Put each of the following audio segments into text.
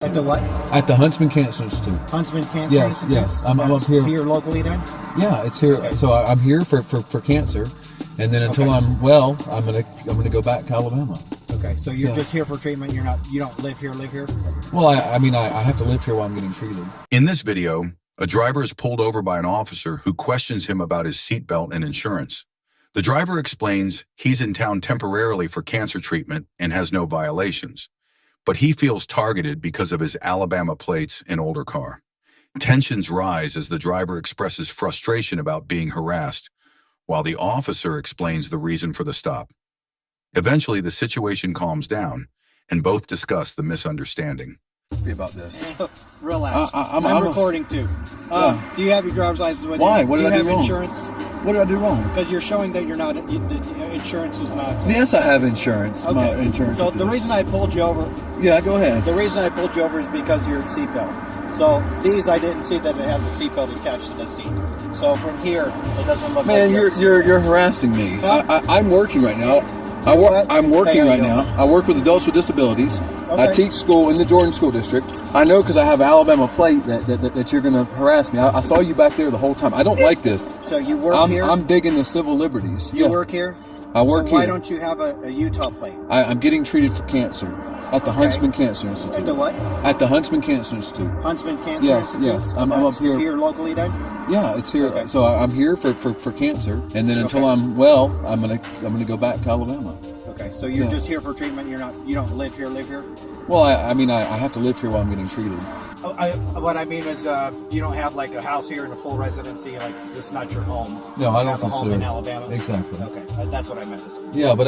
At the what? At the Huntsman Cancer Institute. Huntsman Cancer Institute? Yes. I'm up here. Here locally then? Yeah, it's here. Okay. So I'm here for cancer, and then until I'm well, I'm gonna go back to Alabama. Okay, so you're just here for treatment. You don't live here. Well, I mean, I have to live here while I'm getting treated. In this video, a driver is pulled over by an officer who questions him about his seatbelt and insurance. The driver explains he's in town temporarily for cancer treatment and has no violations, but he feels targeted because of his Alabama plates and older car. Tensions rise as the driver expresses frustration about being harassed, while the officer explains the reason for the stop. Eventually, the situation calms down, and both discuss the misunderstanding. About this. Relax. I'm recording too. Do you have your driver's license with you? Why? What did I do wrong? Insurance? What did I do wrong? Because you're showing that you're not. The insurance is not. Yes, I have insurance. Okay. My insurance. So the reason I pulled you over. Yeah, go ahead. The reason I pulled you over is because of your seatbelt. So these, I didn't see that it has a seatbelt attached to the seat. So from here, it doesn't look. Man, like you're harassing me. Huh? I'm working right now. I'm working right now. I work with adults with disabilities. Okay. I teach school in the Jordan School District. I know because I have an Alabama plate that you're going to harass me. I saw you back there the whole time. I don't like this. So you work here? I'm big into civil liberties. You work here? I work here. Why don't you have a Utah plate? I'm getting treated for cancer at the Huntsman Cancer Institute. At the what? At the Huntsman Cancer Institute. Huntsman Cancer Institute? Yes. I'm up here. Here locally then? Yeah, it's here. Okay. So I'm here for cancer, and then until I'm well, I'm gonna go back to Alabama. Okay, so you're just here for treatment. You don't live here. Well, I mean, I have to live here while I'm getting treated. What I mean is, you don't have like a house here and a full residency. Like, this is not your home. No, I don't have a home in Alabama. Exactly. Okay, that's what I meant to say. Yeah, but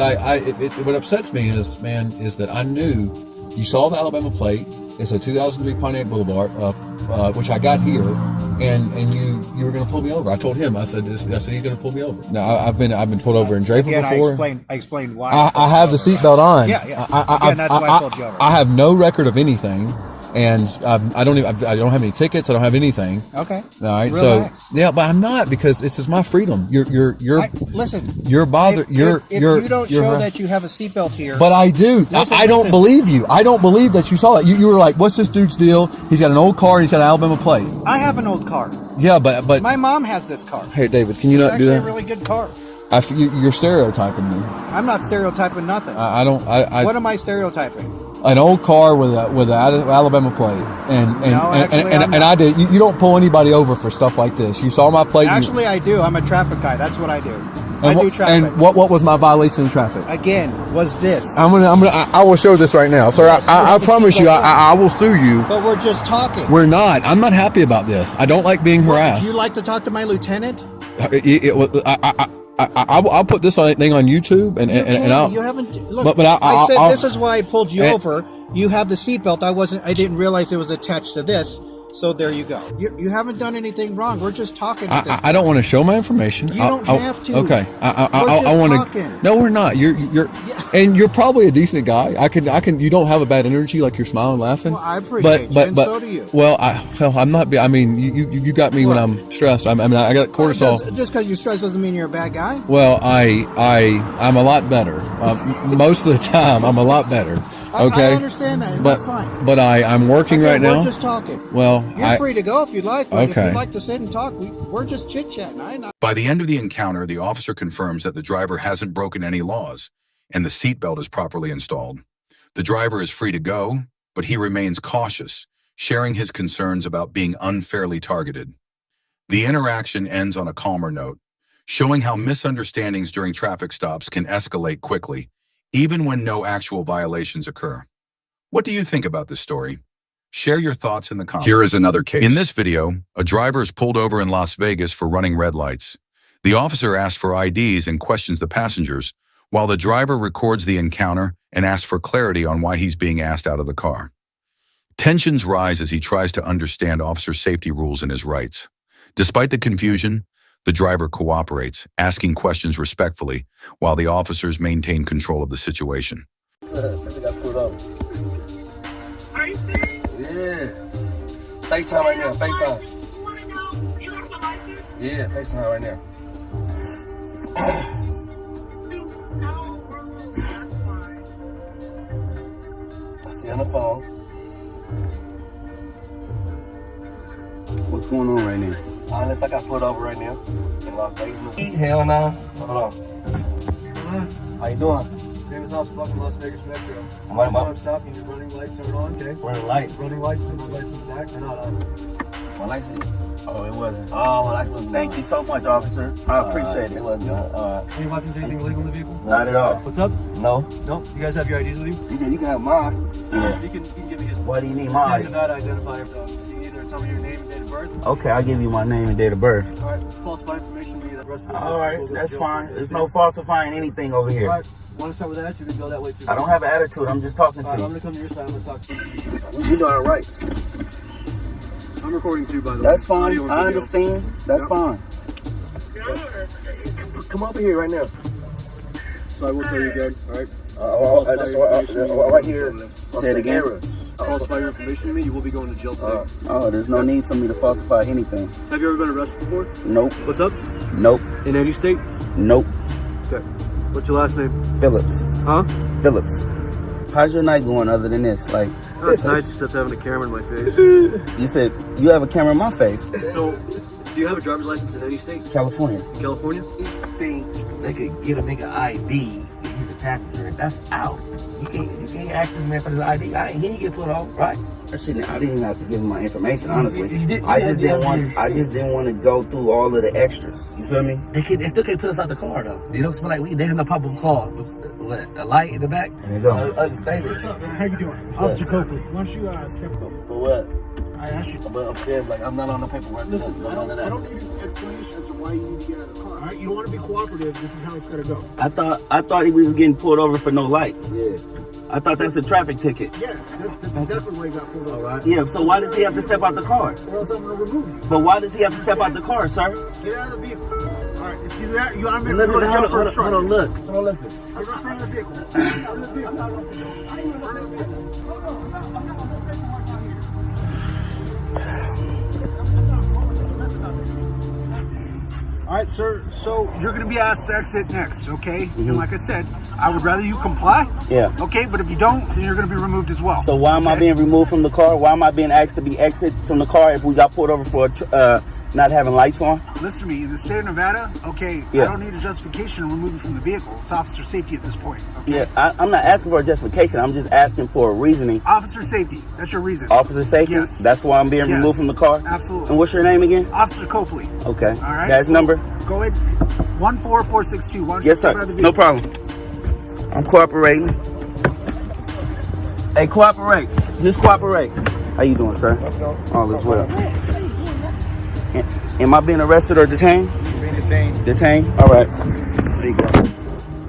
what upsets me is that I knew you saw the Alabama plate. It's a 2003 Pontiac Boulevard, which I got here, and you were going to pull me over. I told him. I said he's going to pull me over. Now I've been pulled over in Draper before. I explained why. I have the seatbelt on. Yeah. Again, that's why I pulled you over. I have no record of anything. And I don't have any tickets. I don't have anything. Okay. All right. Relax. So yeah, but I'm not, because it's just my freedom. Listen. You're bothered. If you don't show that you have a seatbelt here. But I do. I don't believe you. I don't believe that you saw it. You were like, "What's this dude's deal? He's got an old car and he's got an Alabama plate." I have an old car. Yeah, but my mom has this car. Hey, David, can you not do that? It's actually a really good car. You're stereotyping me. I'm not stereotyping nothing. I don't. What am I stereotyping? An old car with an Alabama plate, and I did. You don't pull anybody over for stuff like this. You saw my plate. Actually, I do. I'm a traffic guy. That's what I do. I do traffic. And what was my violation of traffic? Again, was this? I will show this right now, sir. I promise you, I will sue you. But we're just talking. We're not. I'm not happy about this. I don't like being harassed. Would you like to talk to my lieutenant? I'll put this thing on YouTube, and I'll. You haven't. Look, I said this is why I pulled you over. You have the seatbelt. I didn't realize it was attached to this. So there you go. You haven't done anything wrong. We're just talking. I don't want to show my information. You don't have to. Okay. I want to. No, we're not. And you're probably a decent guy. I can. You don't have a bad energy. Like, you're smiling, laughing. Well, I appreciate you, and so do you. Well, I'm not. I mean, you got me when I'm stressed. I got cortisol. Just because you're stressed doesn't mean you're a bad guy. Well, I'm a lot better. Most of the time, I'm a lot better. Okay. I understand that. That's fine. But I'm working right now. We're just talking. Well, you're free to go if you'd like. But okay. If you'd like to sit and talk, we're just chit-chatting. By the end of the encounter, the officer confirms that the driver hasn't broken any laws, and the seatbelt is properly installed. The driver is free to go, but he remains cautious, sharing his concerns about being unfairly targeted. The interaction ends on a calmer note, showing how misunderstandings during traffic stops can escalate quickly, even when no actual violations occur. What do you think about this story? Share your thoughts in the comments. Here is another case. In this video, a driver is pulled over in Las Vegas for running red lights. The officer asks for IDs and questions the passengers, while the driver records the encounter and asks for clarity on why he's being asked out of the car. Tensions rise as he tries to understand officer safety rules and his rights. Despite the confusion, the driver cooperates, asking questions respectfully, while the officers maintain control of the situation. I got pulled over. Are you serious? Yeah. FaceTime right now, FaceTime. You want to know? You have a license? Yeah, FaceTime right now. Dude, no, bro. That's fine. I stay on the phone. What's going on right now? Unless I got pulled over right now in Las Vegas. Hell no. Hold on. How you doing? Famous Officer Buck in Las Vegas Metro. I'm stopping. Your running lights are on, okay? running lights. Running lights and the lights in the back are not on. My license. Oh, it wasn't. Oh, my license was Thank you so much, officer. I appreciate It it. wasn't done. Any weapons, anything illegal in the vehicle? Not at all. What's up? No. No? You guys have your IDs with you? You can have mine. Yeah. You can give me his. Why do you need State mine? Nevada identifier. So you can either tell me your name and date of birth. Okay, I'll give you my name and date of birth. All right. Falsify information. Be the rest of the All right, that's fine. There's no falsifying anything over All here. right. Want to start with attitude and go that way too? I don't have an attitude. I'm just talking All right, to I'm you. gonna come to your side. I'm gonna talk to you. You know our rights. I'm recording too, by the way. That's fine. Audio and I video. understand. That's fine. Come over here right now. So I will tell you again. All right. That's right here. Say it again. Falsify your information to me. You will be going to jail today. Oh, there's no need for me to falsify anything. Have you ever been arrested before? Nope. What's up? Nope. In any state? Nope. Okay. What's your last name? Phillips. Huh? Phillips. How's your night going other than this? Like, That's nice, except having a camera in my face. you said you have a camera in my face. So, do you have a driver's license in any state? California. In California? Think they could get a nigga ID if he's a passenger. That's out. You can't ask this man for his ID. He ain't get put off, right? I didn't even have to give him my information, honestly. You did- I just yeah, didn't want. yeah. I just didn't want to go through all of the extras. You feel me? They still can't put us out the car though. They don't smell like weed. There's no problem car. What, a light in the back? There you go. How you doing? Officer Copley, why don't you step up? For what? I asked you. But I'm saying like I'm not on the paperwork. Listen, no, I don't need an explanation as to why you need to get out of the car. All right, you don't want to be cooperative. This is how it's gonna go. I thought he was getting pulled over for no lights. Yeah. I thought that's a traffic ticket. Yeah, that's exactly why you got pulled over. All right. Yeah. So why does he have to step out the car? Or else I'm gonna remove you. But why does he have to step out the car, sir? Get out of the vehicle. All right, it's either that you I'm Look, going to jail for hold obstruction. on, look. Hold on, listen. Get in front of the vehicle. Get in front of the vehicle. All right, sir. So you're going to be asked to exit next, okay? And like I said, I would rather you comply. Yeah. Okay, but if you don't, then you're going to be removed as well. So why am I being removed from the car? Why am I being asked to be exit from the car if we got pulled over for not having lights on? Listen to me. In the state of Nevada, okay, Yeah. I don't need a justification to remove you from the vehicle. It's officer safety at this point. Okay? Yeah, I'm not asking for a justification. I'm just asking for a reasoning. Officer safety. That's your reason. Officer safety? Yes. That's why I'm being Yes. removed from the car? Absolutely. And what's your name again? Officer Copley. Okay. All right. Guy's so number? Go ahead. 14462. Why don't Yes, you step sir. out of the No vehicle? problem. I'm cooperating. Hey, cooperate. Just cooperate. How you doing, sir? All is well. Am I being arrested or detained? Being detained. Detained? All right. There you go.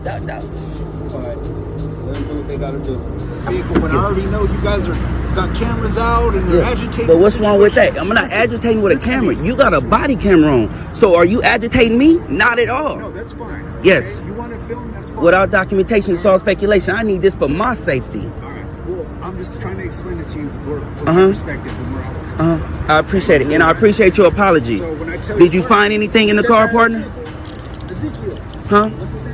That was. All right. Let them do what they gotta do. Vehicle, but I already know you guys got cameras out and they're agitating. But what's the wrong with that? situation. I'm not agitating with a listen to camera. me. You got a body camera on. So are you agitating me? Not at all. No, that's fine. Yes. Okay? You want to film? That's fine. Without documentation, it's all speculation. I need this for my safety. All right. Well, I'm just trying to explain it to you from Uh-huh. my perspective and where I was coming from. I appreciate it. And I appreciate your apology. So when I tell Did you your find anything in the step car, out of the partner? vehicle, Ezekiel. Huh? What's his name?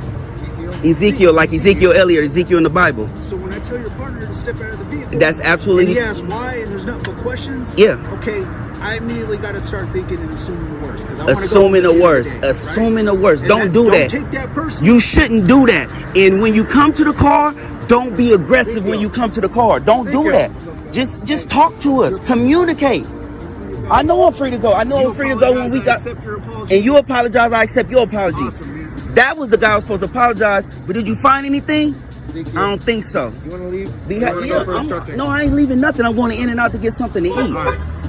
Ezekiel, like Ezekiel Elliott, Ezekiel in the Bible. So when I tell your partner to step out of the vehicle, That's absolutely- and he asks why, and there's nothing but questions. Yeah. Okay, I immediately got to start thinking and assuming the worst because I want to go Assuming the home at worst. end of the day, Assuming right? the worst. And Don't do that. Don't take that person. You shouldn't do that. And when you come to the car, don't be aggressive when you come to the car. Don't do that. Just talk to us. Communicate. I know I'm free to go. I know I'm free to go when we got. Accept your apology. And you apologize, I accept your apology. Awesome, man. That was the guy who was supposed to apologize. But did you find anything? I don't think so. You want to leave? No, I ain't leaving nothing. I'm going in and out to get something to eat.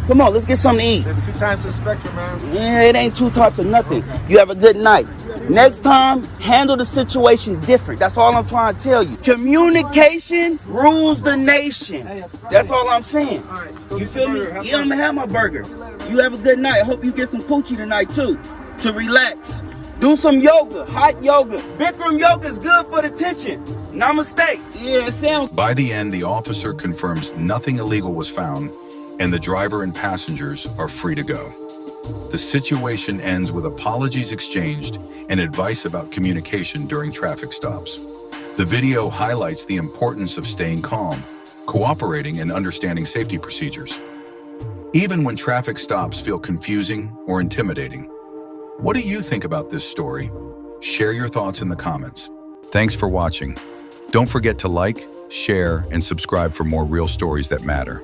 Come on, let's get something to eat. There's 2 times the spectrum, man. Yeah, it ain't 2 types of nothing. You have a good night. Next time, handle the situation different. That's all I'm trying to tell you. Communication rules the nation. That's all I'm saying. You feel me? Yeah, I'm gonna have my burger. You have a good night. I hope you get some coochie tonight too, to relax. Do some yoga, hot yoga. Bikram yoga is good for the tension. Namaste. Yeah, it sounds. By the end, the officer confirms nothing illegal was found, and the driver and passengers are free to go. The situation ends with apologies exchanged and advice about communication during traffic stops. The video highlights the importance of staying calm, cooperating, and understanding safety procedures. even when traffic stops feel confusing or intimidating. What do you think about this story? Share your thoughts in the comments. Thanks for watching. Don't forget to like, share, and subscribe for more real stories that matter.